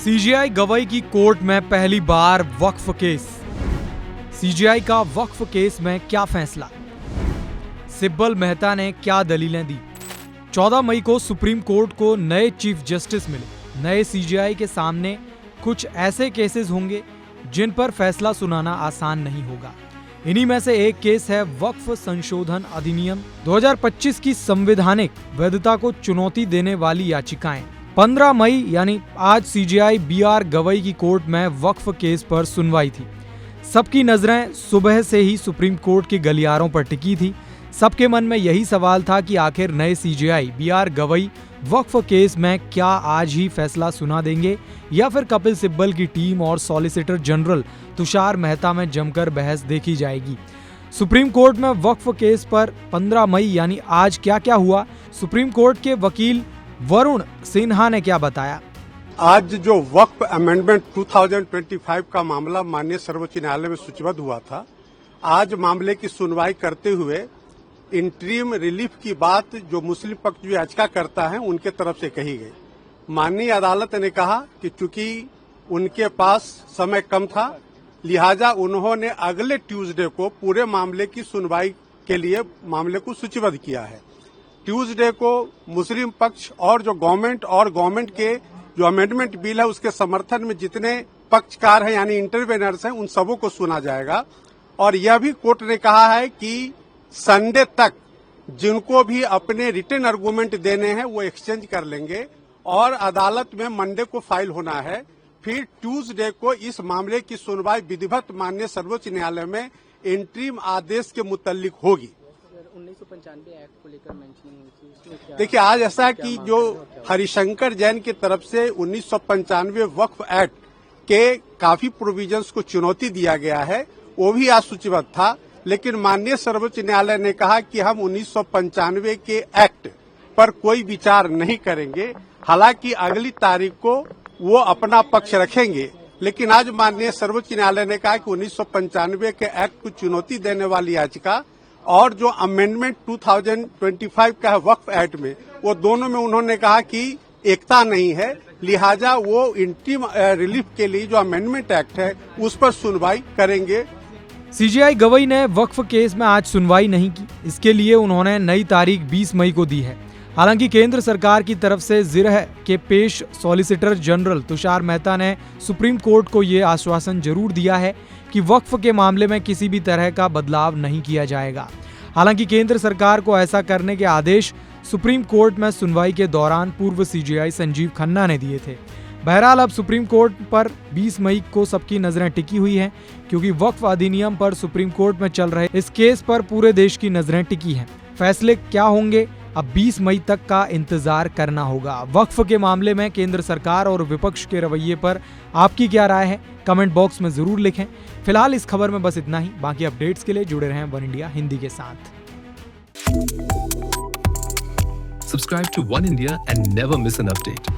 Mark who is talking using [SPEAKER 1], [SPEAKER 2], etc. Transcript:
[SPEAKER 1] CJI Gavai की court में पहली बार वक्फ केस। सीजेआई का वक्फ केस में क्या फैसला, सिब्बल मेहता ने क्या दलीलें दी। 14 मई को सुप्रीम कोर्ट को नए चीफ जस्टिस मिले। नए सीजेआई के सामने कुछ ऐसे केसेस होंगे जिन पर फैसला सुनाना आसान नहीं होगा। इन्हीं में से एक केस है वक्फ संशोधन अधिनियम 2025 की संवैधानिक वैधता को चुनौती देने वाली याचिकाएं। 15 मई यानी आज सीजेआई बीआर गवई की कोर्ट में वक्फ केस पर सुनवाई थी। सबकी नजरें सुबह से ही सुप्रीम कोर्ट के गलियारों पर टिकी थी। सबके मन में यही सवाल था कि आखिर नए सीजेआई बीआर गवई वक्फ केस में क्या आज ही फैसला सुना देंगे या फिर कपिल सिब्बल की टीम और सॉलिसिटर जनरल तुषार मेहता में जमकर बहस देखी जाएगी। सुप्रीम कोर्ट में वक्फ केस पर 15 मई यानी आज क्या क्या हुआ, सुप्रीम कोर्ट के वकील वरुण सिन्हा ने क्या बताया।
[SPEAKER 2] आज जो वक्फ अमेंडमेंट 2025 का मामला माननीय सर्वोच्च न्यायालय में सूचीबद्ध हुआ था, आज मामले की सुनवाई करते हुए इंटरिम रिलीफ की बात जो मुस्लिम पक्ष जो याचिका करता है उनके तरफ से कही गई। माननीय अदालत ने कहा कि चूंकि उनके पास समय कम था, लिहाजा उन्होंने अगले ट्यूसडे को पूरे मामले की सुनवाई के लिए मामले को सूचीबद्ध किया है। ट्यूसडे को मुस्लिम पक्ष और जो गवर्नमेंट के जो अमेंडमेंट बिल है उसके समर्थन में जितने पक्षकार हैं यानी इंटरवेनर्स हैं उन सबों को सुना जाएगा। और यह भी कोर्ट ने कहा है कि संडे तक जिनको भी अपने रिटन आर्गूमेंट देने हैं वो एक्सचेंज कर लेंगे और अदालत में मंडे को फाइल होना है। फिर ट्यूसडे को इस मामले की सुनवाई विधिवत माननीय सर्वोच्च न्यायालय में इंटरिम आदेश के मुतालिक होगी।
[SPEAKER 3] 1995 एक्ट को लेकर मेंशनिंग हुई थी।
[SPEAKER 2] देखिए, आज ऐसा है कि जो हरिशंकर जैन की तरफ से 1995 वक्फ एक्ट के काफी प्रोविजंस को चुनौती दिया गया है, वो भी आज सूचीबद्ध था। लेकिन माननीय सर्वोच्च न्यायालय ने कहा कि हम 1995 के एक्ट पर कोई विचार नहीं करेंगे। हालांकि अगली तारीख को वो अपना पक्ष रखेंगे, लेकिन आज माननीय सर्वोच्च न्यायालय ने कहा कि 1995 के एक्ट को चुनौती देने वाली याचिका और जो अमेंडमेंट 2025 का है वक्फ एक्ट में, वो दोनों में उन्होंने कहा कि एकता नहीं है, लिहाजा वो इंटरिम रिलीफ के लिए जो अमेंडमेंट एक्ट है उस पर सुनवाई करेंगे।
[SPEAKER 1] सीजेआई गवई ने वक्फ केस में आज सुनवाई नहीं की। इसके लिए उन्होंने नई तारीख 20 मई को दी है। हालांकि केंद्र सरकार की तरफ से जिरह के पेश सॉलिसिटर जनरल तुषार मेहता ने सुप्रीम कोर्ट को ये आश्वासन जरूर दिया है कि वक्फ के मामले में किसी भी तरह का बदलाव नहीं किया जाएगा। हालांकि केंद्र सरकार को ऐसा करने के आदेश सुप्रीम कोर्ट में सुनवाई के दौरान पूर्व सीजेआई संजीव खन्ना ने दिए थे। बहरहाल अब सुप्रीम कोर्ट पर 20 मई को सबकी नजरें टिकी हुई हैं, क्योंकि वक्फ अधिनियम पर सुप्रीम कोर्ट में चल रहे इस केस पर पूरे देश की नजरें टिकी हैं। फैसले क्या होंगे, अब 20 मई तक का इंतजार करना होगा। वक्फ के मामले में केंद्र सरकार और विपक्ष के रवैये पर आपकी क्या राय है, कमेंट बॉक्स में जरूर लिखें। फिलहाल इस खबर में बस इतना ही। बाकी अपडेट्स के लिए जुड़े रहें वन इंडिया हिंदी के साथ।
[SPEAKER 4] Subscribe to One India and never miss an update.